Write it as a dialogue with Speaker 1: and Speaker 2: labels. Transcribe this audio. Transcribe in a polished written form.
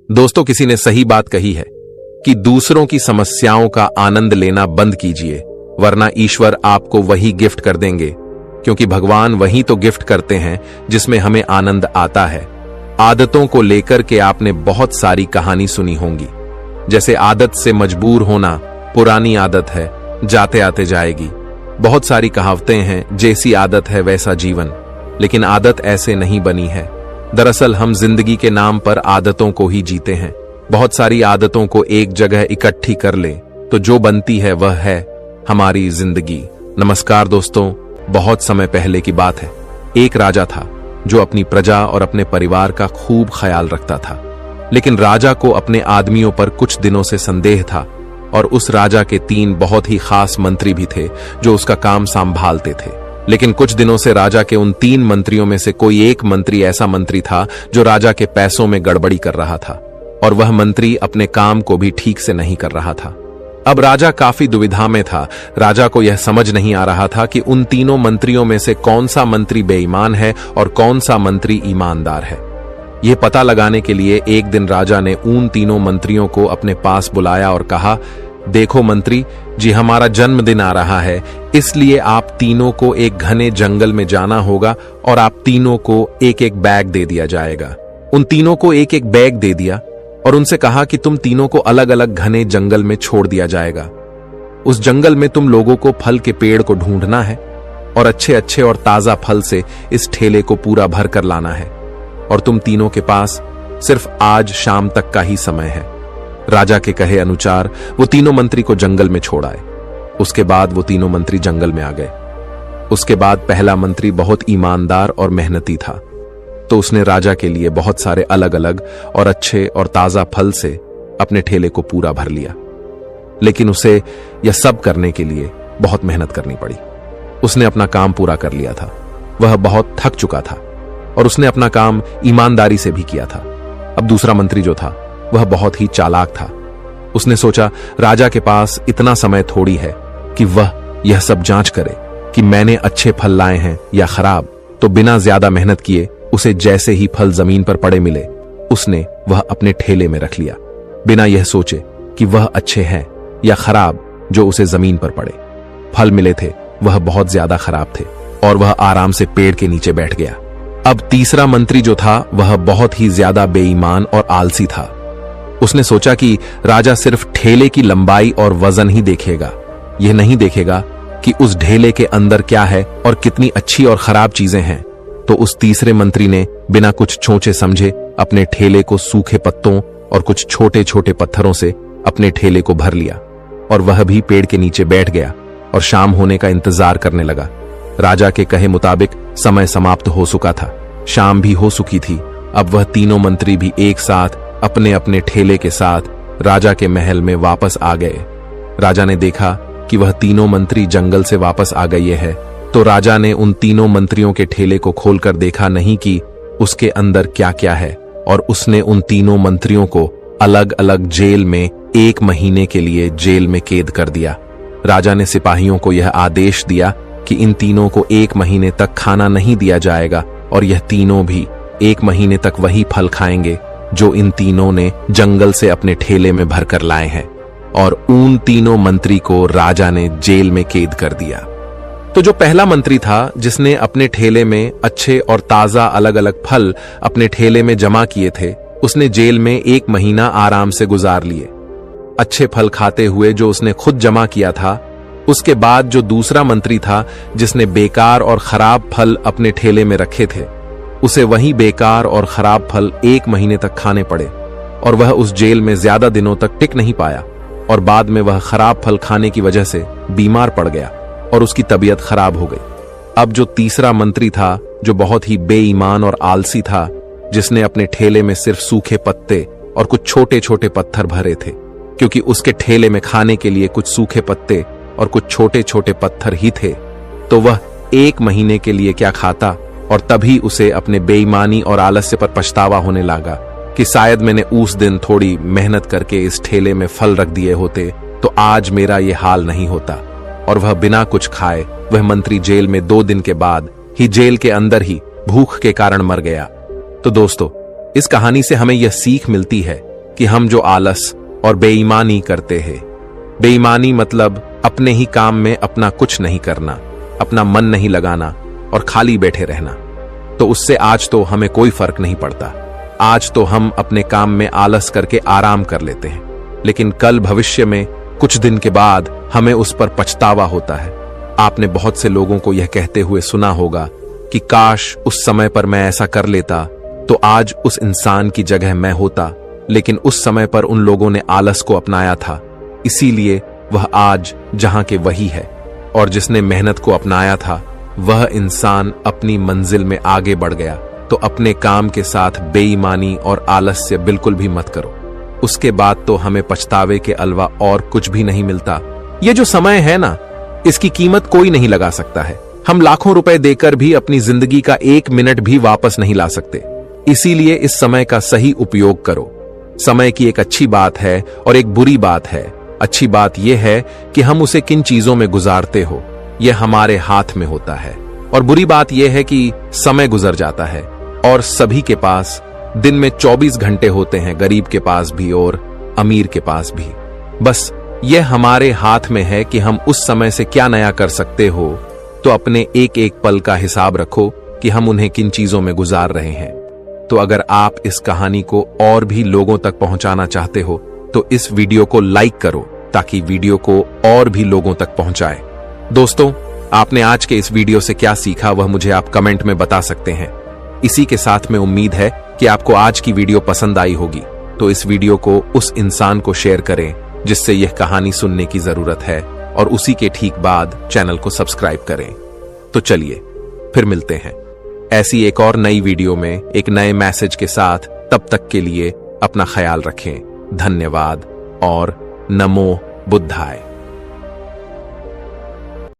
Speaker 1: दोस्तों, किसी ने सही बात कही है कि दूसरों की समस्याओं का आनंद लेना बंद कीजिए, वरना ईश्वर आपको वही गिफ्ट कर देंगे, क्योंकि भगवान वही तो गिफ्ट करते हैं जिसमें हमें आनंद आता है। आदतों को लेकर के आपने बहुत सारी कहानी सुनी होंगी, जैसे आदत से मजबूर होना पुरानी आदत है, जाते आते जाएगी। बहुत सारी कहावतें हैं, जैसी आदत है वैसा जीवन, लेकिन आदत ऐसे नहीं बनी है। दरअसल हम जिंदगी के नाम पर आदतों को ही जीते हैं। बहुत सारी आदतों को एक जगह इकट्ठी कर ले तो जो बनती है वह है हमारी जिंदगी। नमस्कार दोस्तों, बहुत समय पहले की बात है। एक राजा था जो अपनी प्रजा और अपने परिवार का खूब ख्याल रखता था, लेकिन राजा को अपने आदमियों पर कुछ दिनों से संदेह था और उस राजा के 3 बहुत ही खास मंत्री भी थे जो उसका काम संभालते थे। लेकिन कुछ दिनों से राजा के उन 3 मंत्रियों में से कोई एक मंत्री ऐसा मंत्री था जो राजा के पैसों में गड़बड़ी कर रहा था, और वह मंत्री अपने काम को भी ठीक से नहीं कर रहा था। अब राजा काफी दुविधा में था। राजा को यह समझ नहीं आ रहा था कि उन तीनों मंत्रियों में से कौन सा मंत्री बेईमान है और कौन सा मंत्री ईमानदार है। यह पता लगाने के लिए एक दिन राजा ने उन तीनों मंत्रियों को अपने पास बुलाया और कहा, देखो मंत्री जी, हमारा जन्मदिन आ रहा है, इसलिए आप तीनों को एक घने जंगल में जाना होगा और आप तीनों को एक एक बैग दे दिया जाएगा। उन तीनों को एक एक बैग दे दिया और उनसे कहा कि तुम तीनों को अलग अलग घने जंगल में छोड़ दिया जाएगा। उस जंगल में तुम लोगों को फल के पेड़ को ढूंढना है और अच्छे अच्छे और ताजा फल से इस ठेले को पूरा भर कर लाना है, और तुम तीनों के पास सिर्फ आज शाम तक का ही समय है। राजा के कहे अनुसार वो तीनों मंत्री को जंगल में छोड़ आए। उसके बाद वो तीनों मंत्री जंगल में आ गए। उसके बाद पहला मंत्री बहुत ईमानदार और मेहनती था, तो उसने राजा के लिए बहुत सारे अलग अलग और अच्छे और ताजा फल से अपने ठेले को पूरा भर लिया। लेकिन उसे यह सब करने के लिए बहुत मेहनत करनी पड़ी। उसने अपना काम पूरा कर लिया था, वह बहुत थक चुका था और उसने अपना काम ईमानदारी से भी किया था। अब दूसरा मंत्री जो था वह बहुत ही चालाक था। उसने सोचा, राजा के पास इतना समय थोड़ी है कि वह यह सब जांच करे कि मैंने अच्छे फल लाए हैं या खराब, तो बिना ज्यादा मेहनत किए उसे जैसे ही फल जमीन पर पड़े मिले, उसने वह अपने ठेले में रख लिया, बिना यह सोचे कि वह अच्छे हैं या खराब। जो उसे जमीन पर पड़े फल मिले थे वह बहुत ज्यादा खराब थे और वह आराम से पेड़ के नीचे बैठ गया। अब तीसरा मंत्री जो था वह बहुत ही ज्यादा बेईमान और आलसी था। उसने सोचा कि राजा सिर्फ ठेले की लंबाई और वजन ही देखेगा, यह नहीं देखेगा कि उस ढेले के अंदर क्या है और कितनी अच्छी और खराब चीजें हैं। तो उस तीसरे मंत्री ने बिना कुछ सोचे समझे अपने ठेले को सूखे पत्तों और कुछ छोटे छोटे पत्थरों से अपने ठेले को भर लिया और वह भी पेड़ के नीचे बैठ गया और शाम होने का इंतजार करने लगा। राजा के कहे मुताबिक समय समाप्त हो चुका था, शाम भी हो चुकी थी। अब वह तीनों मंत्री भी एक साथ अपने अपने ठेले के साथ राजा के महल में वापस आ गए। राजा ने देखा कि वह तीनों मंत्री जंगल से वापस आ गए हैं, तो राजा ने उन तीनों मंत्रियों के ठेले को खोलकर देखा नहीं कि उसके अंदर क्या क्या है, और उसने उन तीनों मंत्रियों को अलग अलग जेल में 1 महीने के लिए जेल में कैद कर दिया। राजा ने सिपाहियों को यह आदेश दिया कि इन तीनों को 1 महीने तक खाना नहीं दिया जाएगा और यह तीनों भी 1 महीने तक वही फल खाएंगे जो इन तीनों ने जंगल से अपने ठेले में भरकर लाए हैं। और उन तीनों मंत्री को राजा ने जेल में कैद कर दिया। तो जो पहला मंत्री था जिसने अपने ठेले में अच्छे और ताजा अलग अलग फल अपने ठेले में जमा किए थे, उसने जेल में 1 महीना आराम से गुजार लिए, अच्छे फल खाते हुए जो उसने खुद जमा किया था। उसके बाद जो दूसरा मंत्री था जिसने बेकार और खराब फल अपने ठेले में रखे थे, उसे वही बेकार और खराब फल 1 महीने तक खाने पड़े और वह उस जेल में ज्यादा दिनों तक टिक नहीं पाया और बाद में वह खराब फल खाने की वजह से बीमार पड़ गया और उसकी तबीयत खराब हो गई। अब जो तीसरा मंत्री था जो बहुत ही बेईमान और आलसी था, जिसने अपने ठेले में सिर्फ सूखे पत्ते और कुछ छोटे छोटे पत्थर भरे थे, क्योंकि उसके ठेले में खाने के लिए कुछ सूखे पत्ते और कुछ छोटे छोटे पत्थर ही थे, तो वह 1 महीने के लिए क्या खाता। और तभी उसे अपने बेईमानी और आलस्य पर पछतावा होने लगा कि शायद मैंने उस दिन थोड़ी मेहनत करके इस ठेले में फल रख दिए होते तो आज मेरा ये हाल नहीं होता। और वह बिना कुछ खाए वह मंत्री जेल में 2 दिन के बाद ही जेल के अंदर ही भूख के कारण मर गया। तो दोस्तों, इस कहानी से हमें यह सीख मिलती है कि हम जो आलस और बेईमानी करते हैं, बेईमानी मतलब अपने ही काम में अपना कुछ नहीं करना, अपना मन नहीं लगाना और खाली बैठे रहना, तो उससे आज तो हमें कोई फर्क नहीं पड़ता। आज तो हम अपने काम में आलस करके आराम कर लेते हैं, लेकिन कल भविष्य में कुछ दिन के बाद हमें उस पर पछतावा होता है। आपने बहुत से लोगों को यह कहते हुए सुना होगा कि काश उस समय पर मैं ऐसा कर लेता तो आज उस इंसान की जगह मैं होता, लेकिन उस समय पर उन लोगों ने आलस को अपनाया था, इसीलिए वह आज जहां के वही है। और जिसने मेहनत को अपनाया था वह इंसान अपनी मंजिल में आगे बढ़ गया। तो अपने काम के साथ बेईमानी और आलस्य बिल्कुल भी मत करो, उसके बाद तो हमें पछतावे के अलावा और कुछ भी नहीं मिलता। ये जो समय है ना, इसकी कीमत कोई नहीं लगा सकता है। हम लाखों रुपए देकर भी अपनी जिंदगी का 1 मिनट भी वापस नहीं ला सकते। इसीलिए इस समय का सही उपयोग करो। समय की एक अच्छी बात है और एक बुरी बात है। अच्छी बात यह है कि हम उसे किन चीजों में गुजारते हो, यह हमारे हाथ में होता है, और बुरी बात यह है कि समय गुजर जाता है और सभी के पास दिन में 24 घंटे होते हैं, गरीब के पास भी और अमीर के पास भी। बस यह हमारे हाथ में है कि हम उस समय से क्या नया कर सकते हो। तो अपने एक एक पल का हिसाब रखो कि हम उन्हें किन चीजों में गुजार रहे हैं। तो अगर आप इस कहानी को और भी लोगों तक पहुंचाना चाहते हो तो इस वीडियो को लाइक करो ताकि वीडियो को और भी लोगों तक पहुंचाए। दोस्तों, आपने आज के इस वीडियो से क्या सीखा वह मुझे आप कमेंट में बता सकते हैं। इसी के साथ में उम्मीद है कि आपको आज की वीडियो पसंद आई होगी, तो इस वीडियो को उस इंसान को शेयर करें जिससे यह कहानी सुनने की जरूरत है, और उसी के ठीक बाद चैनल को सब्सक्राइब करें। तो चलिए फिर मिलते हैं ऐसी एक और नई वीडियो में एक नए मैसेज के साथ। तब तक के लिए अपना ख्याल रखें। धन्यवाद और नमो बुद्धाय।